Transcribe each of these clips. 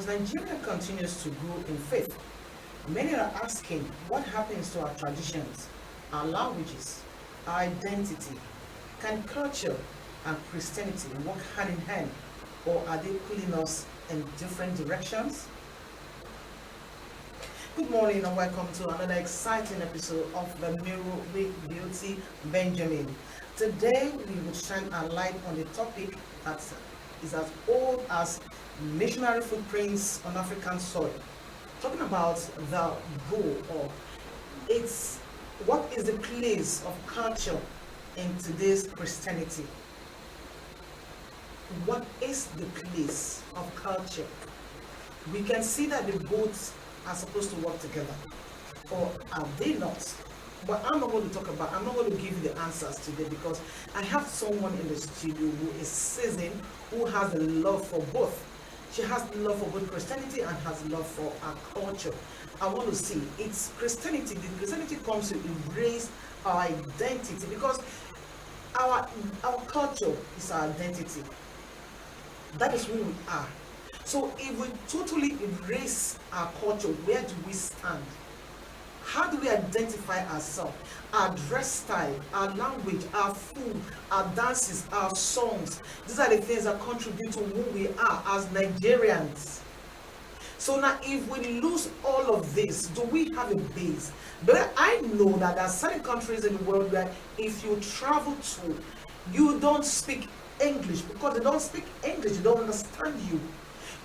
As Nigeria continues to grow in faith, many are asking what happens to our traditions, our languages, our identity. Can culture and Christianity work hand in hand, or are they pulling us in different directions? Good morning and welcome to another exciting episode of the Mirror with Beauty Benjamin. Today we will shine a light on the topic that is as old as missionary footprints on African soil. Talking about the goal, or it's what is the place of culture in today's Christianity? What is the place of culture? We can see that the both are supposed to work together, or are they not? But I'm not going to give you the answers today, because I have someone in the studio who is seasoned, who has a love for both. She has love for both Christianity and has love for our culture. I want to see, it's Christianity. The Christianity comes to embrace our identity, because our culture is our identity. That is who we are. So if we totally erase our culture, where do we stand? How do we identify ourselves? Our dress style, our language, our food, our dances, our songs. These are the things that contribute to who we are as Nigerians. So now if we lose all of this, do we have a base? But I know that there are certain countries in the world where if you travel to, you don't speak English, because they don't speak English, they don't understand you.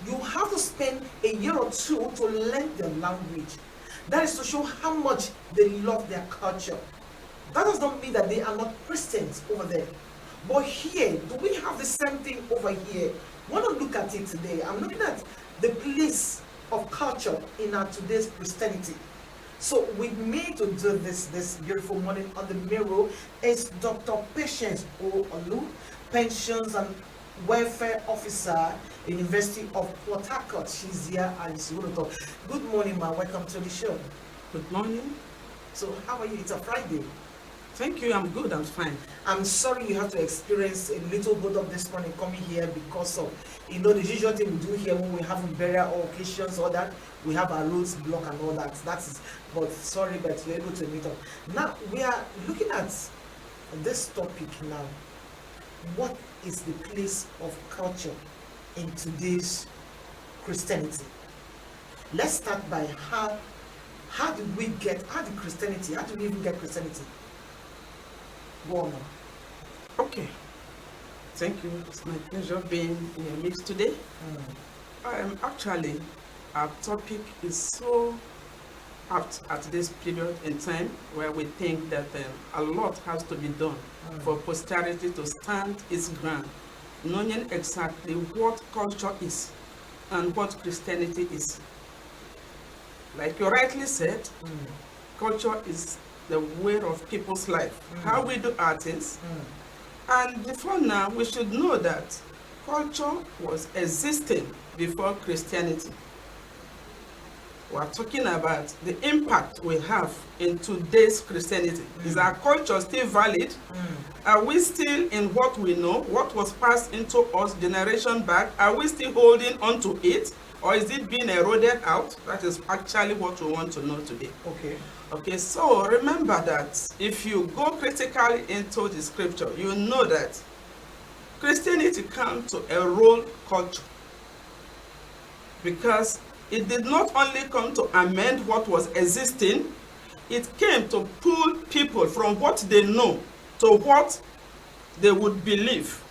You have to spend a year or two to learn their language. That is to show how much they love their culture. That does not mean that they are not Christians over there. But here, do we have the same thing over here? I want to look at it today. I'm looking at the place of culture in our today's Christianity. So with me to do this beautiful morning on the Mirror is Dr. Pat O.Orlu, Pensions and Welfare Officer, University of Port Harcourt. She's here and she's going to talk. Good morning, ma. Welcome to the show. Good morning. So how are you? It's a Friday. Thank you. I'm good. I'm fine. I'm sorry you have to experience a little bit of this morning coming here because of, the usual thing we do here when we have burial or occasions or that, we have our roads blocked and all that. But sorry, but you're able to meet up. Now, we are looking at this topic now. What is the place of culture in today's Christianity? Let's start by how do we even get Christianity? Go on. Okay. Thank you. It's my pleasure being in your mix today. Actually, our topic is so apt at this period in time where we think that a lot has to be done for posterity to stand its ground, knowing exactly what culture is and what Christianity is. Like you rightly said, culture is the way of people's life, how we do our things. And before now, we should know that culture was existing before Christianity. We are talking about the impact we have in today's Christianity. Is our culture still valid? Are we still in what we know, what was passed into us generation back? Are we still holding on to it? Or is it being eroded out? That is actually what we want to know today. Okay, so remember that if you go critically into the scripture, you know that Christianity came to erode culture, because it did not only come to amend what was existing, it came to pull people from what they know to what they would believe.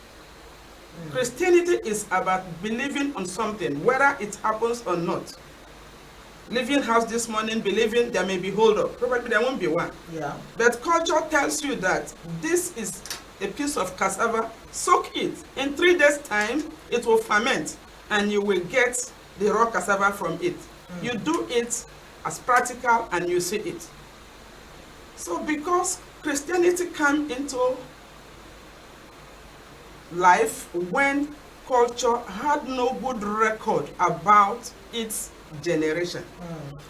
Christianity is about believing on something, whether it happens or not. Leaving house this morning believing there may be hold up. Probably there won't be one. Yeah. But culture tells you that this is a piece of cassava, soak it. In 3 days' time, it will ferment and you will get the raw cassava from it. You do it as practical and you see it. So because Christianity came into life when culture had no good record about its generation.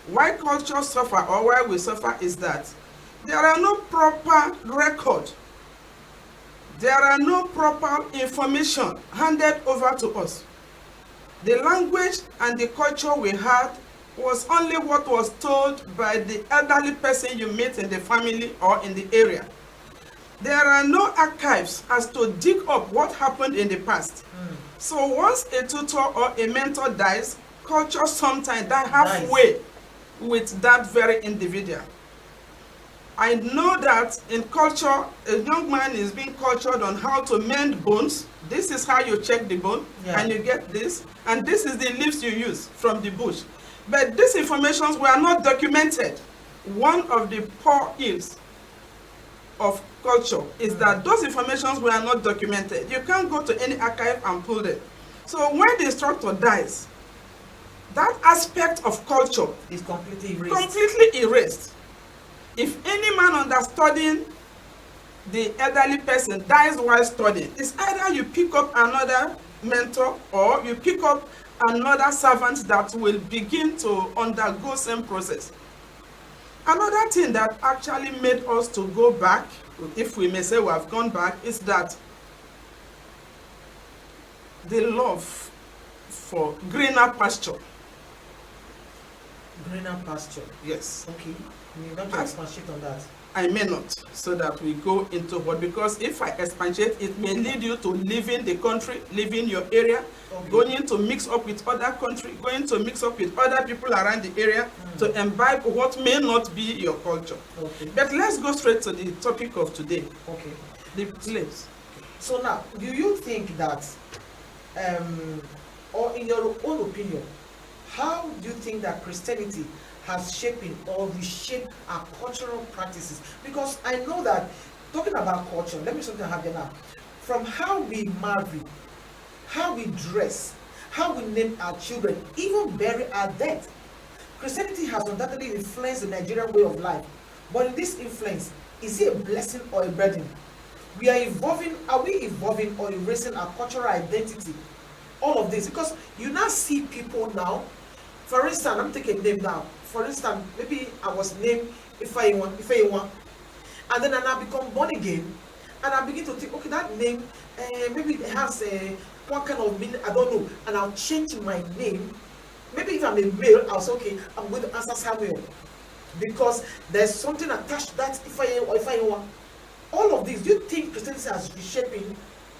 Why culture suffer, or why we suffer, is that there are no proper record. There are no proper information handed over to us. The language and the culture we had was only what was told by the elderly person you meet in the family or in the area. There are no archives as to dig up what happened in the past. So once a tutor or a mentor dies, culture sometimes die halfway with that very individual. I know that in culture, a young man is being cultured on how to mend bones. This is how you check the bone, and you get this, and this is the leaves you use from the bush. But these informations were not documented. One of the poor ills of culture is that those informations were not documented. You can't go to any archive and pull them. So when the instructor dies, that aspect of culture is completely erased. Completely erased. If any man understudying the elderly person dies while studying, it's either you pick up another mentor or you pick up another servant that will begin to undergo same process. Another thing that actually made us to go back, if we may say we have gone back, is that the love for greener pasture. Greener pasture. Yes. Okay. You don't expatiate on that. I may not, so that we go into what, because if I expatiate, it may lead you to leaving the country, leaving your area, going to mix up with other country, going to mix up with other people around the area to imbibe what may not be your culture. Okay. But let's go straight to the topic of today. Okay. The place. So now, do you think that, or in your own opinion, how do you think that Christianity has shaped or reshaped our cultural practices? Because I know that, talking about culture, let me something I have here now. From how we marry, how we dress, how we name our children, even bury our dead, Christianity has undoubtedly influenced the Nigerian way of life. But in this influence, is it a blessing or a burden? We are evolving. Are we evolving or erasing our cultural identity? All of this, because you now see people now. For instance, I'm taking a name now. For instance, maybe I was named Ifeyiwan, and then I now become born again, and I begin to think, okay, that name, maybe it has one kind of meaning, I don't know, and I'll change my name. Maybe if I'm a male, I'll say, okay, I'm going to answer Samuel, because there's something attached to that Ifeyiwan. All of this, do you think Christianity has reshaping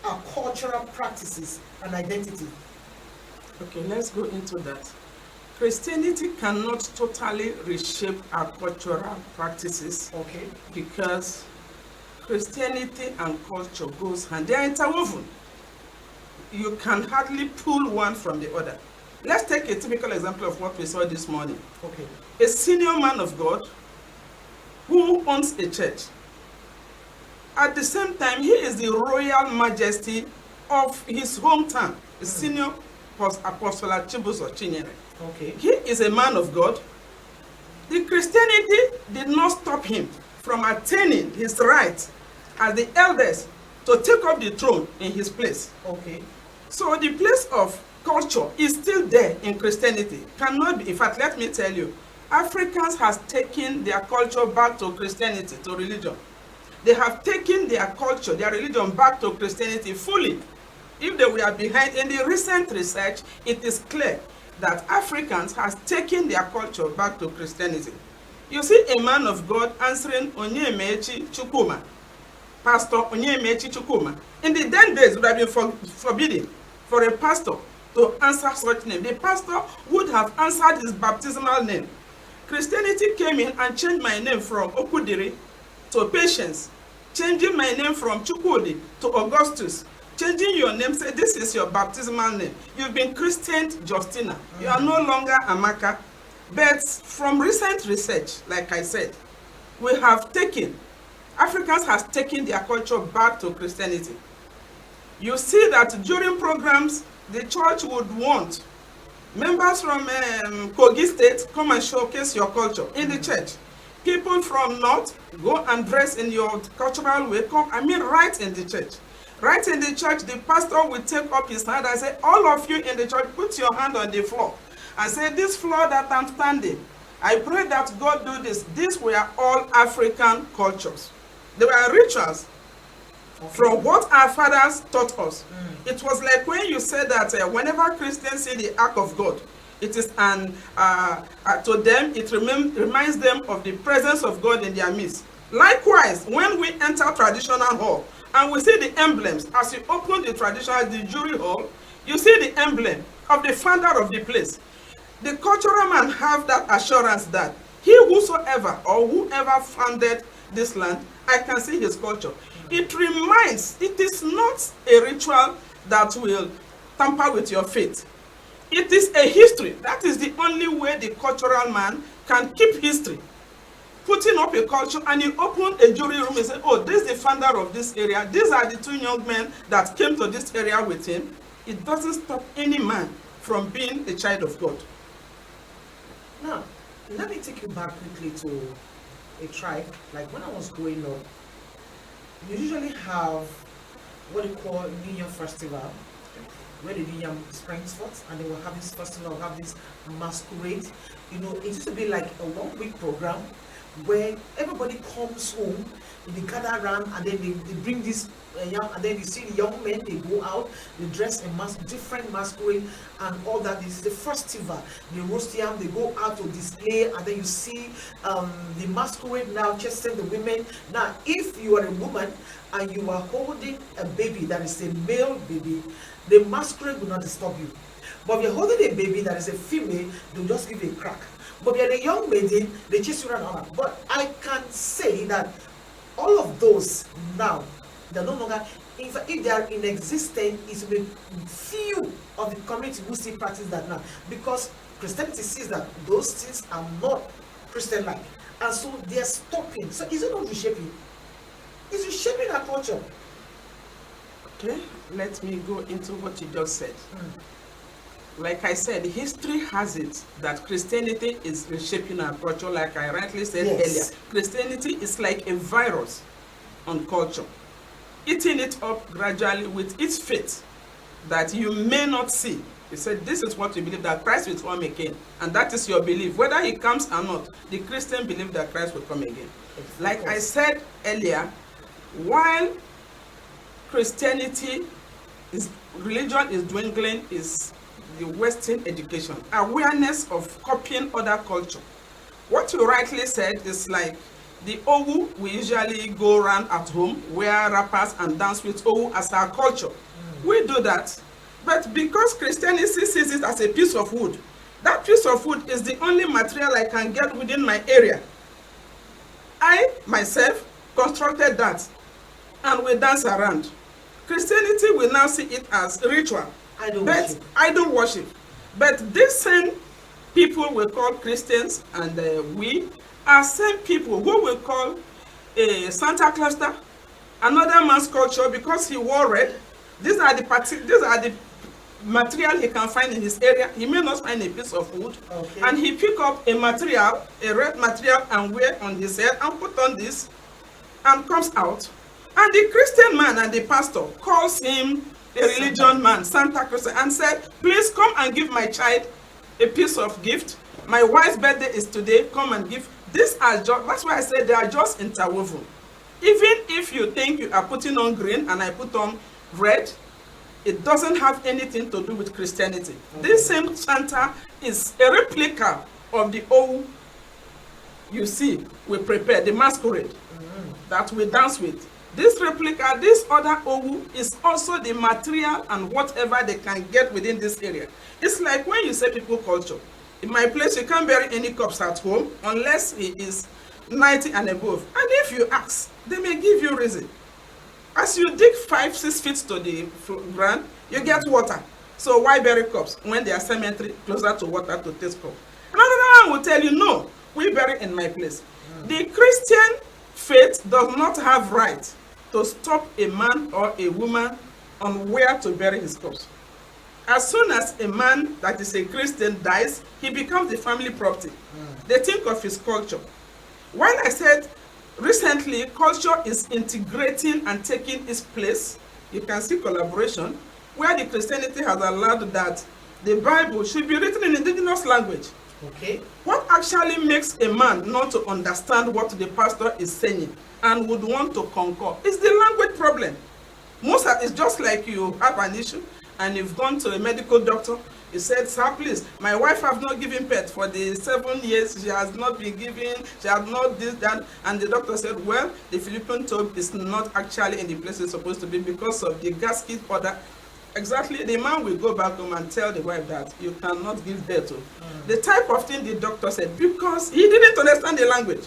our cultural practices and identity? Okay, let's go into that. Christianity cannot totally reshape our cultural practices. Okay. Because Christianity and culture goes hand. They are interwoven. You can hardly pull one from the other. Let's take a typical example of what we saw this morning. Okay. A senior man of God who owns a church. At the same time, he is the royal majesty of his hometown, the senior apostle Chibuzo Chinyere. Okay. He is a man of God. The Christianity did not stop him from attaining his right as the eldest to take up the throne in his place. Okay. So the place of culture is still there in Christianity. Cannot be. In fact, let me tell you, Africans has taken their culture back to Christianity, to religion. They have taken their culture, their religion back to Christianity fully. If they were behind, in the recent research, it is clear that Africans has taken their culture back to Christianity. You see a man of God answering Onyemechi Chukwuma, Pastor Onyemechi Chukwuma. In the then days, it would have been forbidden for a pastor to answer such name. The pastor would have answered his baptismal name. Christianity came in and changed my name from Okudiri to Patience, changing my name from Chukwudi to Augustus, changing your name, say this is your baptismal name. You've been christened Justina. You are no longer Amaka. But from recent research, like I said, we have taken, Africans has taken their culture back to Christianity. You see that during programs, the church would want members from Kogi State come and showcase your culture in the church. People from North go and dress in your cultural way, right in the church. Right in the church, the pastor will take up his hand and say, all of you in the church, put your hand on the floor and say, this floor that I'm standing, I pray that God do this. These were all African cultures. They were rituals from what our fathers taught us. It was like when you said that whenever Christians see the ark of God, it is to them, it reminds them of the presence of God in their midst. Likewise, when we enter traditional hall and we see the emblems, as you open the traditional, the jury hall, you see the emblem of the founder of the place. The cultural man have that assurance that he whosoever or whoever founded this land, I can see his culture. It reminds, it is not a ritual that will tamper with your faith. It is a history. That is the only way the cultural man can keep history. Putting up a culture, and you open a jury room and say, oh, this is the founder of this area. These are the two young men that came to this area with him. It doesn't stop any man from being a child of God. Now, let me take you back quickly to a tribe. Like when I was growing up, you usually have what they call New Year Festival, where the New Year springs forth, and they will have this festival, have this masquerade. You know, it used to be like a 1 week program where everybody comes home, they gather around, and then they bring this young, and then you see the young men, they go out, they dress in different masquerade and all that. This is the festival. They roast yam, they go out to display, and then you see the masquerade now chasing the women. Now, if you are a woman and you are holding a baby that is a male baby, the masquerade will not disturb you. But if you're holding a baby that is a female, they'll just give you a crack. But if you're a young maiden, they chase you around. But I can say that all of those now, they're no longer, in fact, if they are in existence, it's a few of the community who still practice that now. Because Christianity sees that those things are not Christian-like. And so they're stopping. So is it not reshaping? It's reshaping our culture. Okay, let me go into what you just said. Like I said, history has it that Christianity is reshaping our culture, like I rightly said earlier. Christianity is like a virus on culture, eating it up gradually with its faith that you may not see. He said, this is what you believe, that Christ will come again. And that is your belief. Whether he comes or not, the Christian believe that Christ will come again. Like I said earlier, while Christianity, religion is dwindling, is the Western education, awareness of copying other culture. What you rightly said is like the Owu, we usually go around at home, wear wrappers and dance with Owu as our culture. We do that. But because Christianity sees it as a piece of wood, that piece of wood is the only material I can get within my area. I, myself, constructed that, and we dance around. Christianity will now see it as ritual. Idol worship. But these same people we call Christians, and we are same people who will call a Santa Claus, another man's culture, because he wore red. These are the material he can find in his area. He may not find a piece of wood, and he pick up a material, a red material, and wear on his head and put on this, and comes out. And the Christian man and the pastor calls him a religion man, Santa Claus, and said, please come and give my child a piece of gift. My wife's birthday is today, come and give. These are just, that's why I said they are just interwoven. Even if you think you are putting on green and I put on red, it doesn't have anything to do with Christianity. This same Santa is a replica of the old, you see, we prepare, the masquerade that we dance with. This replica, this other Owu, is also the material and whatever they can get within this area. It's like when you say people culture. In my place, you can't bury any corpse at home unless he is 90 and above. And if you ask, they may give you reason. As you dig 5-6 feet to the ground, you get water. So why bury corpse when there are cemetery closer to water to take corpse? Another one will tell you, no, we bury in my place. The Christian faith does not have right to stop a man or a woman on where to bury his corpse. As soon as a man that is a Christian dies, he becomes the family property. They think of his culture. When I said recently, culture is integrating and taking its place, you can see collaboration, where the Christianity has allowed that the Bible should be written in indigenous language. Okay. What actually makes a man not to understand what the pastor is saying and would want to concur is the language problem. Most of it's just like you have an issue and you've gone to a medical doctor. You said, sir, please, my wife have not given birth for the 7 years. She has not been giving, she has not this, that. And the doctor said, well, the fallopian tube is not actually in the place it's supposed to be because of the gasket order. Exactly, the man will go back home and tell the wife that you cannot give birth to. The type of thing the doctor said, because he didn't understand the language.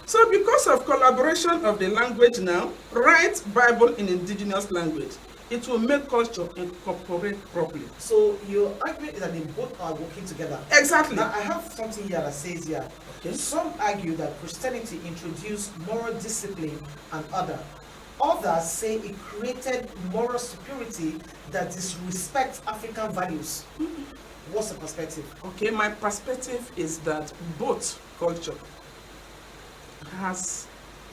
So because of collaboration of the language now, write Bible in indigenous language. It will make culture incorporate properly. So your argument is that they both are working together. Exactly. Now I have something here that says here, okay, some argue that Christianity introduced moral discipline and order. Others say it created moral superiority that disrespects African values. What's the perspective? Okay, my perspective is that both culture has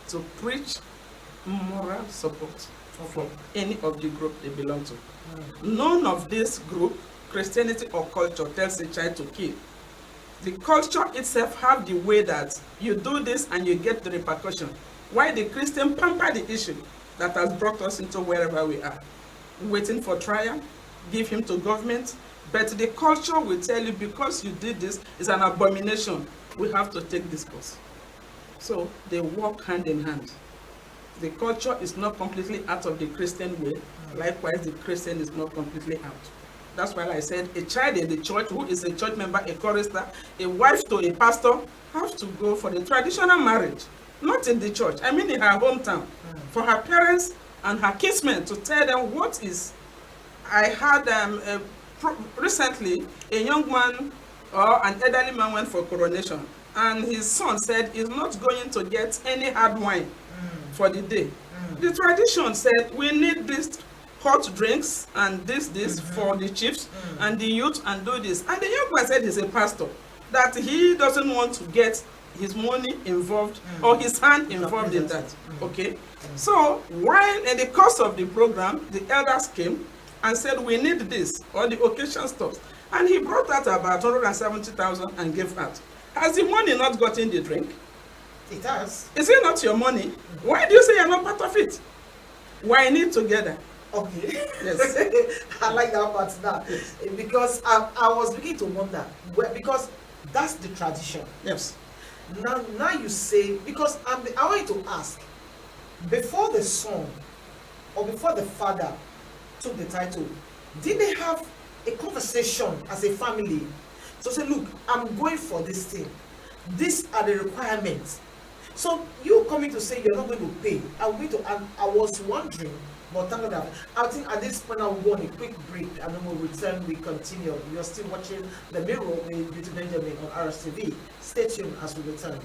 to preach moral support for any of the group they belong to. None of this group, Christianity or culture, tells a child to kill. The culture itself have the way that you do this and you get the repercussion. Why the Christian pamper the issue that has brought us into wherever we are. Waiting for trial, give him to government, but the culture will tell you because you did this is an abomination. We have to take this course. So they work hand in hand. The culture is not completely out of the Christian way. Likewise, the Christian is not completely out. That's why I said a child in the church who is a church member, a chorister, a wife to a pastor, have to go for the traditional marriage, not in the church. I mean in her hometown, for her parents and her kinsmen to tell them what is. I had recently a young man or an elderly man went for coronation, and his son said he's not going to get any hard wine for the day. The tradition said we need this hot drinks and this for the chiefs and the youth and do this. And the young man said he's a pastor, that he doesn't want to get his money involved or his hand involved in that. Okay? So while in the course of the program, the elders came and said we need this or the occasion stops. And he brought out about 170,000 and gave out. Has the money not gotten the drink? It has. Is it not your money? Why do you say you're not part of it? Why need together? Okay. Yes. I like that part now. Yes. Because I was beginning to wonder, because that's the tradition. Yes. Now you say, because I want you to ask, before the son or before the father took the title, did they have a conversation as a family to say, look, I'm going for this thing. These are the requirements. So you coming to say you're not going to pay. I was wondering, but thank God that I think at this point I will go on a quick break and then we'll return, we continue. You're still watching The Mirror with Beauty Benjamin on RSTV. Stay tuned as we return.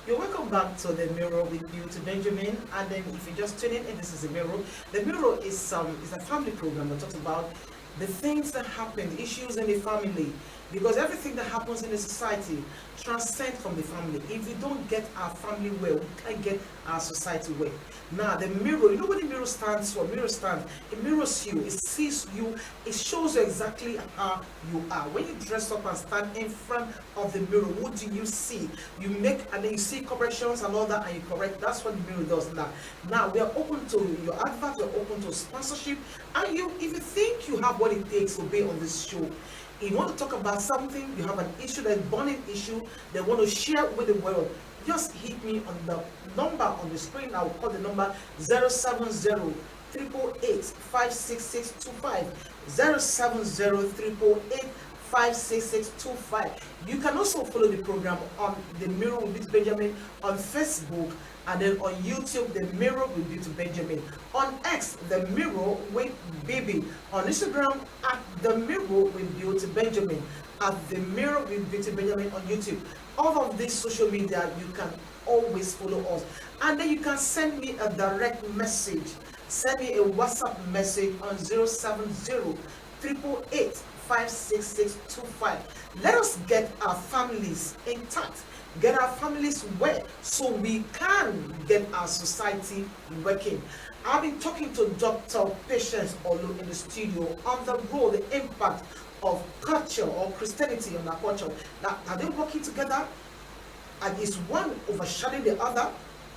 You're welcome back to The Mirror with Beauty Benjamin. And then if you're just tuning in, this is The Mirror. The Mirror is a family program that talks about the things that happen, the issues in the family, because everything that happens in the society transcends from the family. If we don't get our family well, we can't get our society well. Now, the mirror, you know what the mirror stands for? Mirror stands, it mirrors you, it sees you, it shows you exactly how you are. When you dress up and stand in front of the mirror, what do you see? You make, and then you see corrections and all that, and you correct. That's what the mirror does now. Now, we are open to your advert, we're open to sponsorship, and you, if you think you have what it takes to be on this show, you want to talk about something, you have an issue, that burning issue, they want to share with the world, just hit me on the number on the screen. I will call the number 070 388 56625, 070 388 56625. You can also follow the program on The Mirror with Beauty Benjamin on Facebook, and then on YouTube, The Mirror with Beauty Benjamin. On X, The Mirror with Baby. On Instagram, at The Mirror with Beauty Benjamin. At The Mirror with Beauty Benjamin on YouTube. All of these social media, you can always follow us. And then you can send me a direct message. Send me a WhatsApp message on 070 388 56625. Let us get our families intact, get our families well, so we can get our society working. I've been talking to Dr. Pat O.Orlu in the studio on the role, the impact of culture or Christianity on our culture. Now, are they working together? And is one overshadowing the other?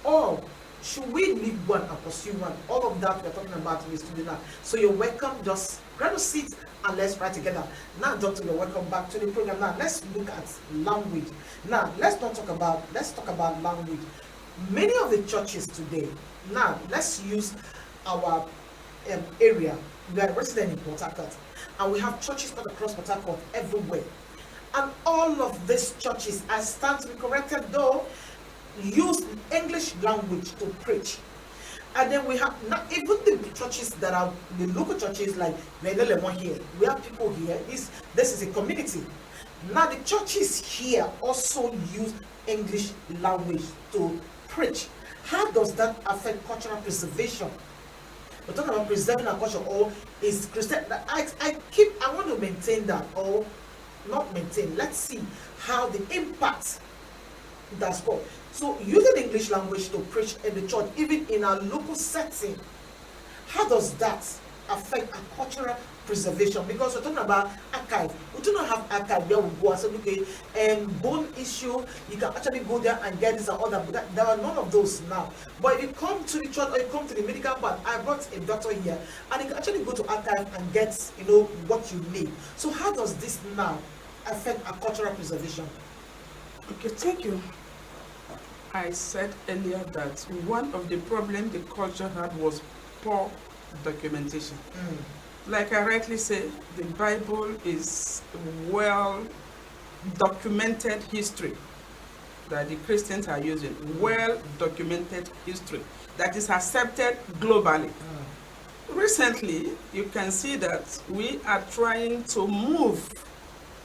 Or should we leave one and pursue one? All of that we're talking about in the studio now. So you're welcome. Just grab a seat and let's write together. Now, Doctor, you're welcome back to the program. Now, let's look at language. Now, let's talk about language. Many of the churches today, now, let's use our area. We are resident in Port Harcourt, and we have churches all across Port Harcourt everywhere. And all of these churches, I stand to be corrected though, use English language to preach. And then we have not even the churches that are the local churches, like one here. We have people here. This is a community. Now the churches here also use English language to preach. How does that affect cultural preservation? We're talking about preserving our culture, or is Christian? I want to maintain that, or not maintain. Let's see how the impact that's got. So using English language to preach in the church, even in our local setting, how does that affect our cultural preservation? Because we're talking about archive. We do not have archive where we go and say, okay, bone issue, you can actually go there and get this and all that. There are none of those now. But if you come to the church or you come to the medical part, I brought a doctor here, and you can actually go to archive and get, what you need. So how does this now affect our cultural preservation? Okay, thank you. I said earlier that one of the problems the culture had was poor documentation. Like I rightly said, the Bible is well documented history that the Christians are using. Well documented history that is accepted globally. Recently, you can see that we are trying to move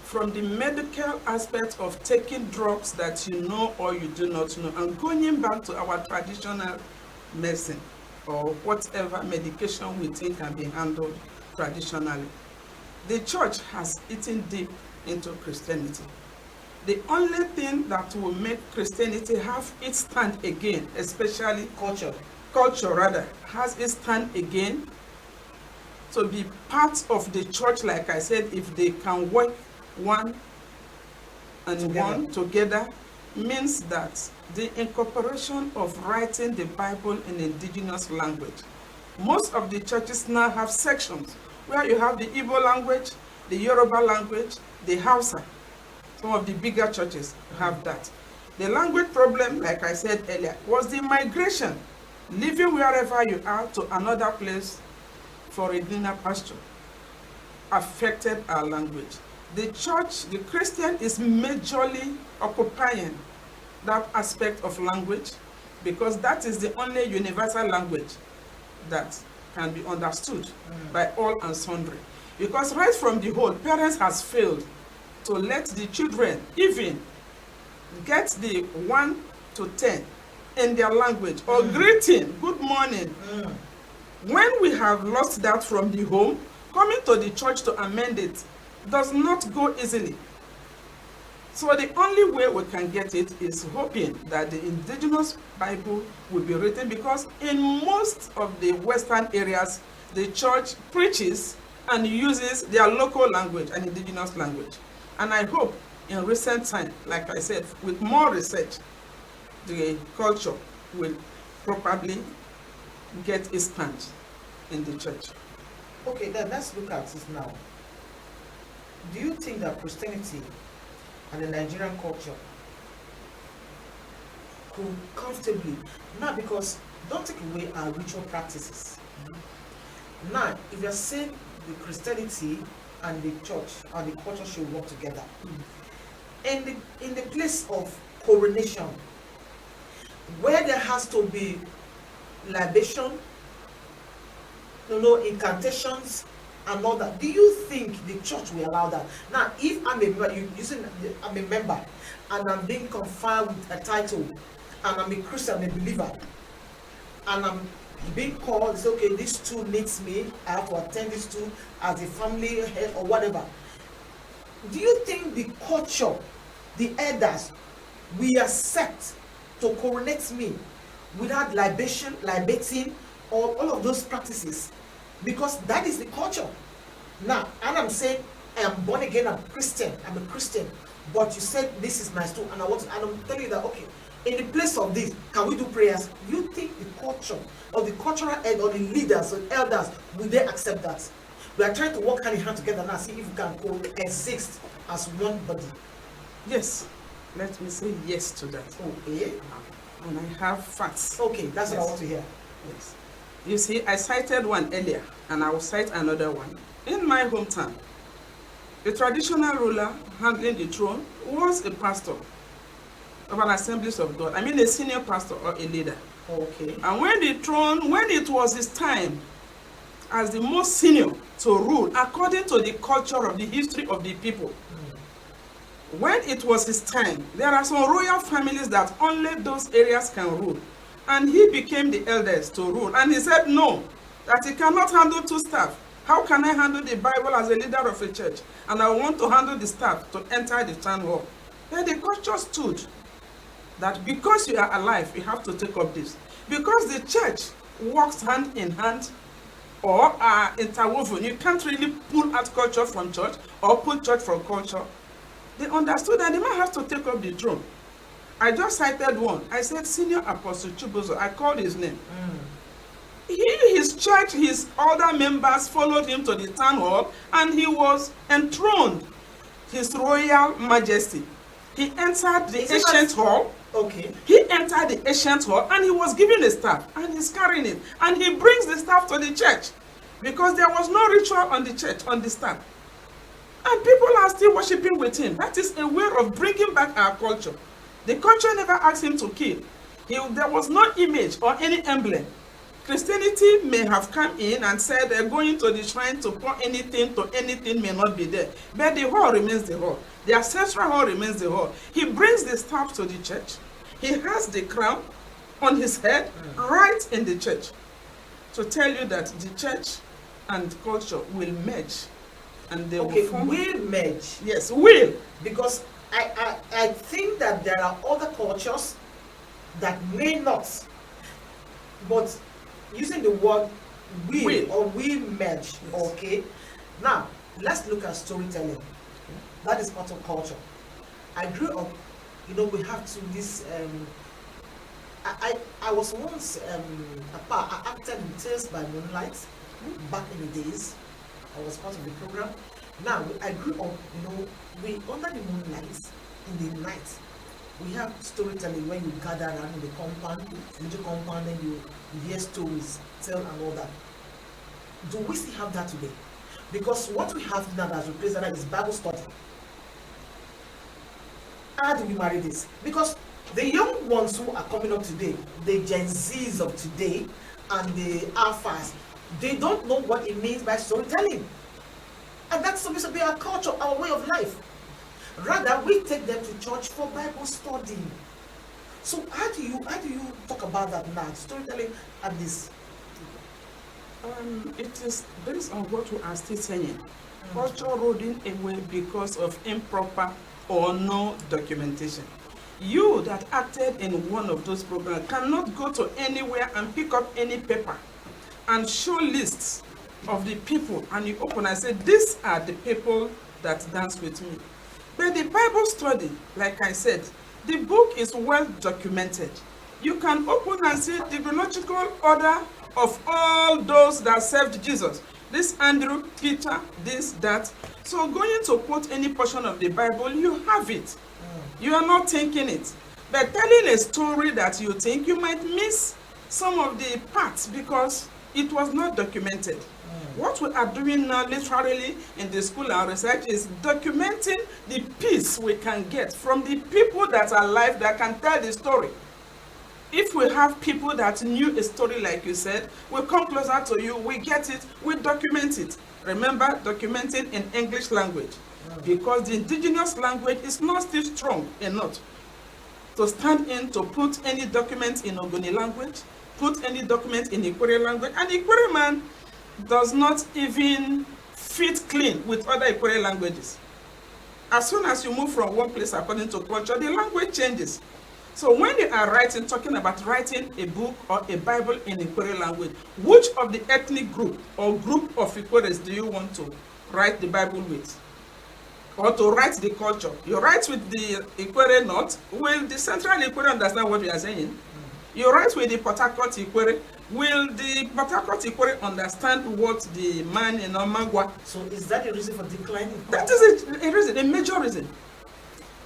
from the medical aspect of taking drugs that you know or you do not know, and going back to our traditional medicine or whatever medication we think can be handled traditionally. The church has eaten deep into Christianity. The only thing that will make Christianity have its stand again, especially culture has its stand again, to be part of the church, like I said, if they can work one together, means that the incorporation of writing the Bible in indigenous language. Most of the churches now have sections where you have the Igbo language, the Yoruba language, the Hausa. Some of the bigger churches have that. The language problem, like I said earlier, was the migration, living wherever you are to another place for a greener pasture, affected our language. The church, the Christian, is majorly occupying that aspect of language because that is the only universal language that can be understood by all and sundry. Because right from the whole, parents has failed to let the children even get the 1 to 10 in their language, or greeting, good morning. When we have lost that from the home, coming to the church to amend it does not go easily. So the only way we can get it is hoping that the indigenous Bible will be written, because in most of the Western areas, the church preaches and uses their local language and indigenous language. And I hope in recent time, like I said, with more research, the culture will probably get its stand in the church. Okay, then let's look at this now. Do you think that Christianity and the Nigerian culture could comfortably, now, because don't take away our ritual practices. Now, if you're saying the Christianity and the church and the culture should work together, in the place of coronation, where there has to be libation, incantations and all that, do you think the church will allow that? Now, if I'm a member and I'm being conferred with a title, and I'm a Christian, a believer, and I'm being called, say, okay, this two needs me, I have to attend this two as a family head or whatever. Do you think the culture, the elders, will accept to coronate me without libating, or all of those practices? Because that is the culture. Now, and I'm saying I am born again, I'm a Christian, but you said this is my stool, and I'm telling you that, okay, in the place of this, can we do prayers? You think the culture or the cultural head or the leaders or elders, will they accept that? We are trying to work hand in hand together now, see if we can coexist as one body. Yes, let me say yes to that. Okay. And I have facts. Okay, that's Yes. what I want to hear. Yes. You see, I cited one earlier, and I will cite another one. In my hometown, the traditional ruler handling the throne was a pastor of an Assemblies of God. I mean, a senior pastor or a leader. Okay. And when it was his time as the most senior to rule, according to the culture of the history of the people, when it was his time, there are some royal families that only those areas can rule. And he became the eldest to rule. And he said no, that he cannot handle two staff. How can I handle the Bible as a leader of a church, and I want to handle the staff to enter the town hall? Then the culture stood that because you are alive, you have to take up this. Because the church works hand in hand or are interwoven. You can't really pull out culture from church or pull church from culture. They understood that the man has to take up the throne. I just cited one. I said Senior Apostle Chibuzo. I called his name. His church, his other members followed him to the town hall, and he was enthroned, His Royal Majesty. He entered the ancient hall. Okay. He entered the ancient hall, and he was given a staff, and he's carrying it, and he brings the staff to the church, because there was no ritual on the church, on the staff. And people are still worshiping with him. That is a way of bringing back our culture. The culture never asked him to kill. There was no image or any emblem. Christianity may have come in and said they're going to the shrine to pour anything to anything may not be there. But the hall remains the hall. The ancestral hall remains the hall. He brings the staff to the church. He has the crown on his head right in the church, to tell you that the church and culture will merge. And they Okay, will form. will merge. Yes, will. Because I think that there are other cultures that may not, but using the word will or will merge. Yes. Okay. Now let's look at storytelling. That is part of culture. I grew up, we have to this. I was once I acted in Tales by Moonlight back in the days. I was part of the program. Now I grew up, we under the moonlight in the night. We have storytelling when you gather around in the compound, little compound, and you hear stories, tell and all that. Do we still have that today? Because what we have now that's replaced that is Bible study. How do we marry this? Because the young ones who are coming up today, the Gen Zs of today and the Alphas, they don't know what it means by storytelling. And that's supposed to be our culture, our way of life. Rather, we take them to church for Bible study. So how do you talk about that now? Storytelling and this. It is based on what we are still saying. Culture eroding away because of improper or no documentation. You that acted in one of those programs cannot go to anywhere and pick up any paper and show lists of the people, and you open and say, these are the people that dance with me. But the Bible study, like I said, the book is well documented. You can open and see the chronological order of all those that served Jesus. This Andrew, Peter, this, that. So going to quote any portion of the Bible, you have it. You are not thinking it. But telling a story that you think, you might miss some of the parts because it was not documented. What we are doing now literally in the school and research is documenting the piece we can get from the people that are alive that can tell the story. If we have people that knew a story like you said, we come closer to you, we get it, we document it. Remember, documenting in English language. Because the indigenous language is not still strong enough to stand in to put any document in Ogoni language, put any document in Ikwere language, and Ikwere man does not even fit clean with other Ikwere languages. As soon as you move from one place according to culture, the language changes. So when they are writing, talking about writing a book or a Bible in Ikwere language, which of the ethnic group or group of Ikweres do you want to write the Bible with? Or to write the culture? You write with the Ikwere North, will the Central Ikwere understand what we are saying? You write with the Port Harcourt Ikwere, will the Port Harcourt Ikwere understand what the man in Omagwa? So is that a reason for declining? That is a reason, a major reason.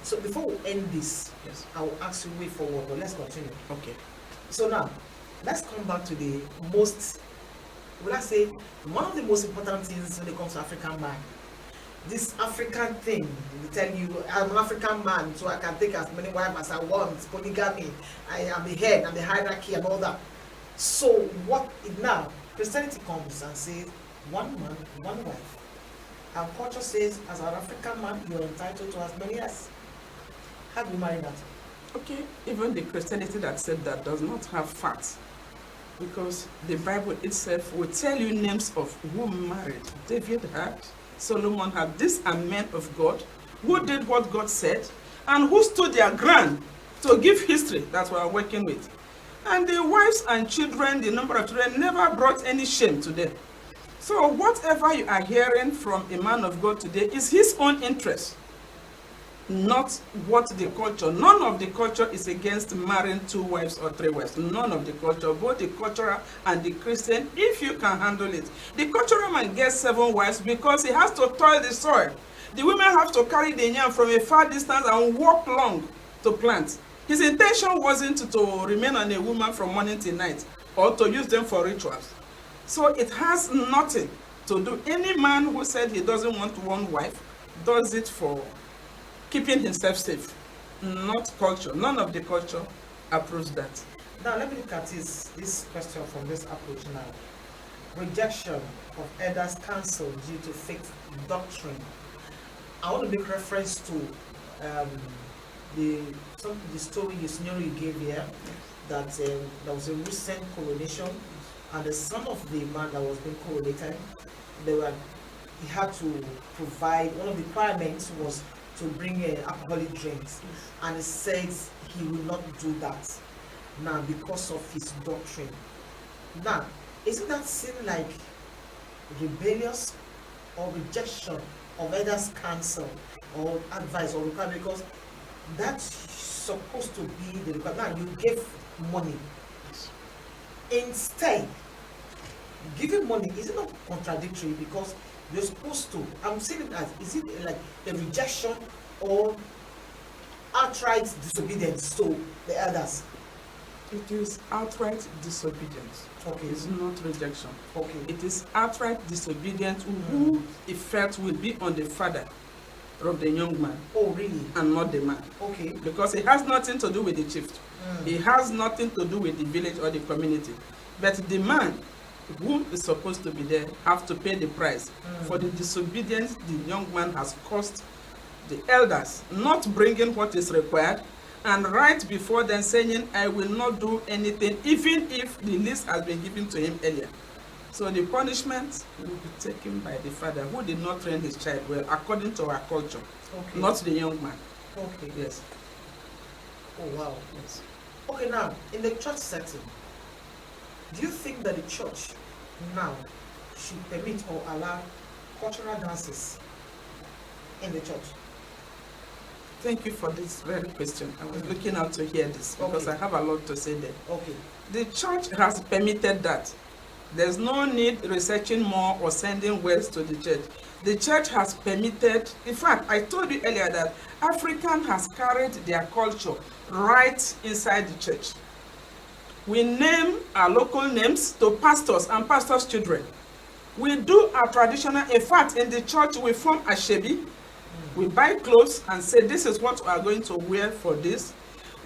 So before we end this, Yes. I will ask you way forward, but let's continue. Okay. So now, let's come back to the most, will I say, one of the most important things when it comes to African man. This African thing, they tell you, I'm an African man, so I can take as many wives as I want, polygamy, I am the head and the hierarchy and all that. So what now, Christianity comes and says, one man, one wife. And culture says, as an African man, you're entitled to as many as. How do you marry that? Okay, even the Christianity that said that does not have facts. Because the Bible itself will tell you names of who married. David had, Solomon had. These are men of God who did what God said and who stood their ground to give history that we are working with. And the wives and children, the number of children, never brought any shame to them. So whatever you are hearing from a man of God today is his own interest, not what the culture. None of the culture is against marrying 2 wives or 3 wives. None of the culture, both the cultural and the Christian, if you can handle it. The cultural man gets 7 wives because he has to toil the soil. The women have to carry the yam from a far distance and walk long to plant. His intention wasn't to remain on a woman from morning till night or to use them for rituals. So it has nothing to do. Any man who said he doesn't want 1 wife does it for keeping himself safe, not culture. None of the culture approves that. Now let me look at this question from this approach now. Rejection of elders' counsel due to faith doctrine. I want to make reference to the story you gave here, that there was a recent coronation, and the son of the man that was being coronated, he had to provide, one of the requirements was to bring alcoholic drinks, and he says he will not do that now because of his doctrine. Now, isn't that seem like rebellious or rejection of elders' counsel or advice or requirement? Because that's supposed to be the requirement. Now you gave money. Instead, giving money, is it not contradictory? Because you're supposed to, I'm saying it as, is it like a rejection or outright disobedience to the elders? It is outright disobedience. Okay. It's not rejection. Okay. It is outright disobedience who effect will be on the father of the young man. Oh, really? And not the man. Okay. Because it has nothing to do with the chief. It has nothing to do with the village or the community. But the man who is supposed to be there have to pay the price for the disobedience the young man has caused the elders, not bringing what is required, and right before then saying, I will not do anything, even if the list has been given to him earlier. So the punishment will be taken by the father who did not train his child well according to our culture, Okay. not the young man. Okay. Yes. Oh wow. Yes. Okay, now in the church setting, do you think that the church now should permit or allow cultural dances in the church? Thank you for this very question. I was looking out to hear this because Okay. I have a lot to say there. Okay. The church has permitted that. There's no need researching more or sending words to the church. The church has permitted, in fact, I told you earlier that African has carried their culture right inside the church. We name our local names to pastors and pastors' children. We do our traditional, in fact, in the church we form a shebi. We buy clothes and say this is what we are going to wear for this.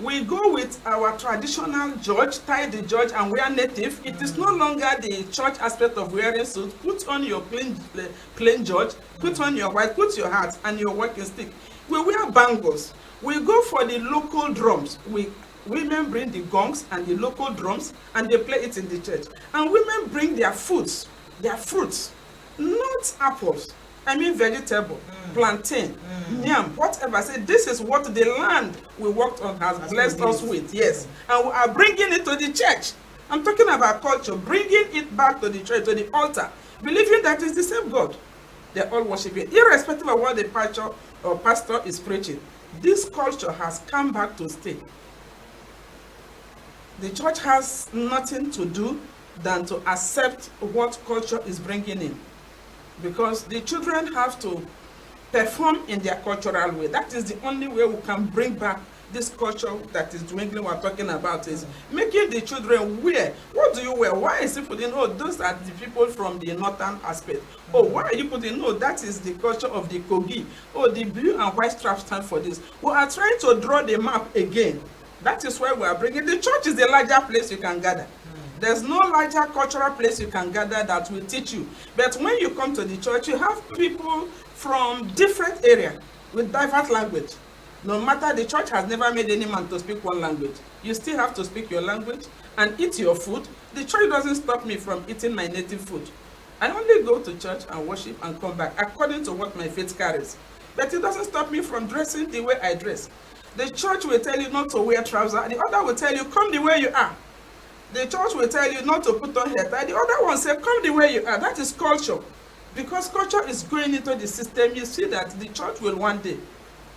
We go with our traditional judge, tie the judge and wear native. It is no longer the church aspect of wearing suit. Put on your plain judge, put on your white, put your hat and your walking stick. We wear bangles. We go for the local drums. Women bring the gongs and the local drums and they play it in the church. And women bring their fruits, not apples. I mean vegetable, plantain, yam, whatever. Say this is what the land we worked on has blessed us with. Yes, and we are bringing it to the church. I'm talking about culture, bringing it back to the church, to the altar, believing that it's the same God. They're all worshiping, irrespective of what the pastor or pastor is preaching. This culture has come back to stay. The church has nothing to do than to accept what culture is bringing in. Because the children have to perform in their cultural way. That is the only way we can bring back this culture that is dwindling. We're talking about is making the children wear. What do you wear? Why is it putting, oh, those are the people from the northern aspect. Oh, why are you putting, no, that is the culture of the Kogi. Oh, the blue and white strap stand for this. We are trying to draw the map again. That is why we are bringing, the church is the larger place you can gather. There's no larger cultural place you can gather that will teach you. But when you come to the church, you have people from different areas with diverse language. No matter, the church has never made any man to speak one language. You still have to speak your language and eat your food. The church doesn't stop me from eating my native food. I only go to church and worship and come back according to what my faith carries. But it doesn't stop me from dressing the way I dress. The church will tell you not to wear trousers. The other will tell you, come the way you are. The church will tell you not to put on hair tie. The other one say, come the way you are. That is culture. Because culture is going into the system, you see that the church will one day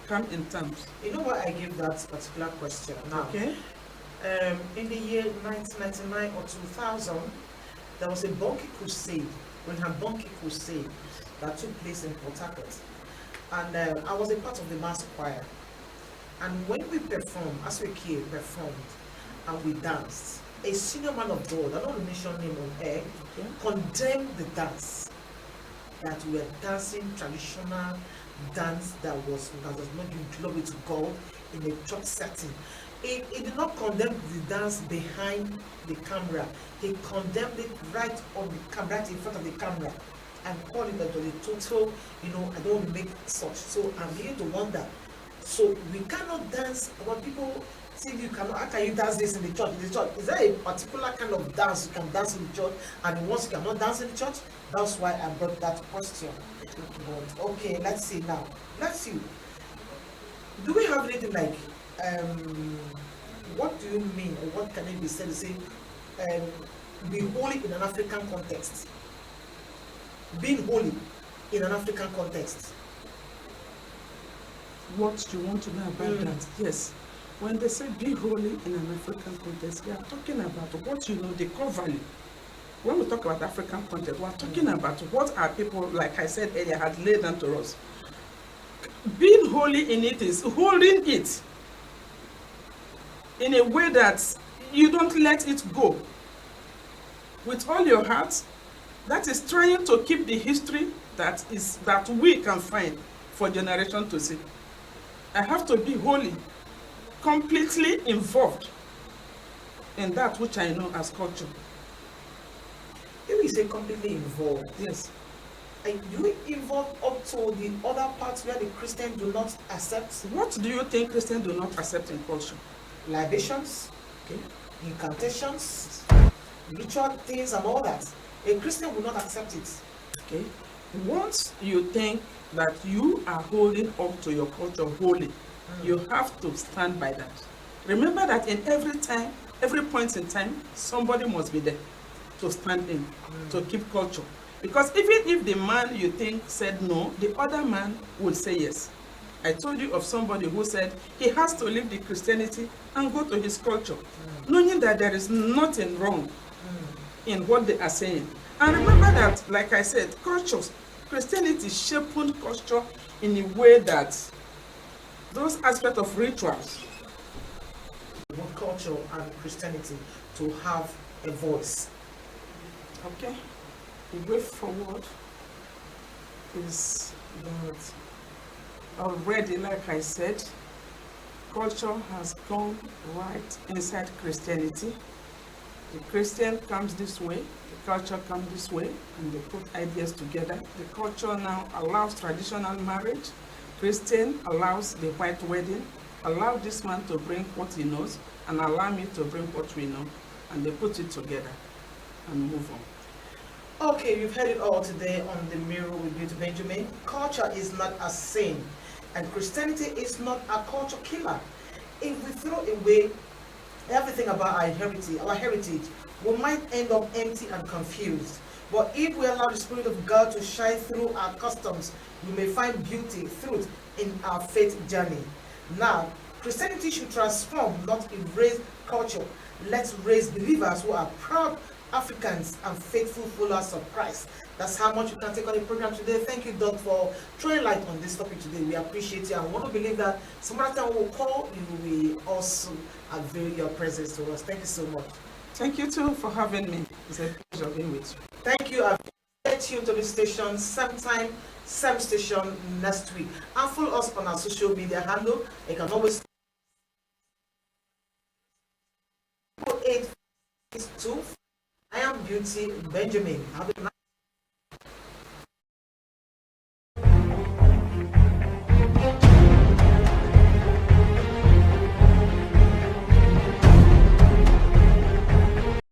come in terms. You know why I give that particular question now? Okay. In the year 1999 or 2000, there was a Bonky Crusade, Bonky Crusade that took place in Port Harcourt. And I was a part of the mass choir. And when we performed, as we came, performed, and we danced, a senior man of God, I don't want to mention name on air, condemned the dance. That we were dancing traditional dance that was not giving glory to God in a church setting. He did not condemn the dance behind the camera. He condemned it right on the camera, right in front of the camera, and called it a total, I don't want to make such. So I'm beginning to wonder. So we cannot dance. What people say you cannot. How can you dance this in the church? Is there a particular kind of dance you can dance in the church, and once you cannot dance in the church? That's why I brought that question. But okay, let's see now. Let's see. Do we have anything like? What do you mean, or what can it be said to say? Be holy in an African context. Being holy in an African context. What you want to know about that? Yes. When they say be holy in an African context, we are talking about what the core value. When we talk about African context, we are talking about what our people, like I said earlier, had laid down to us. Being holy in it is holding it in a way that you don't let it go. With all your heart, that is trying to keep the history that we can find for generation to see. I have to be holy, completely involved in that which I know as culture. If we say completely involved, yes. And do we involve up to the other parts where the Christians do not accept? What do you think Christians do not accept in culture? Libations, okay, incantations, ritual things and all that. A Christian will not accept it. Okay. Once you think that you are holding up to your culture wholly, you have to stand by that. Remember that in every point in time, somebody must be there to stand in, to keep culture. Because even if the man you think said no, the other man will say yes. I told you of somebody who said he has to leave the Christianity and go to his culture, knowing that there is nothing wrong in what they are saying. And remember that, like I said, cultures, Christianity shaped culture in a way that those aspects of rituals. Want culture and Christianity to have a voice. Okay, the way forward is that already, like I said, culture has gone right inside Christianity. The Christian comes this way, the culture comes this way, and they put ideas together. The culture now allows traditional marriage. Christian allows the white wedding. Allow this man to bring what he knows, and allow me to bring what we know, and they put it together and move on. Okay, you've heard it all today on The Mirror with Beauty Benjamin. Culture is not a sin, and Christianity is not a culture killer. If we throw away everything about our heritage, we might end up empty and confused. But if we allow the Spirit of God to shine through our customs, we may find beauty, truth in our faith journey. Now, Christianity should transform, not erase culture. Let's raise believers who are proud Africans and faithful followers of Christ. That's how much you can take on the program today. Thank you, Doc, for throwing light on this topic today. We appreciate you. I want to believe that some other time we'll call, you will also avail your presence to us. Thank you so much. Thank you too for having me. It's a pleasure being with you. Thank you. Stay tuned to the station, same time, same station next week. And follow us on our social media handle. You can always 862. I am Beauty Benjamin. Have a nice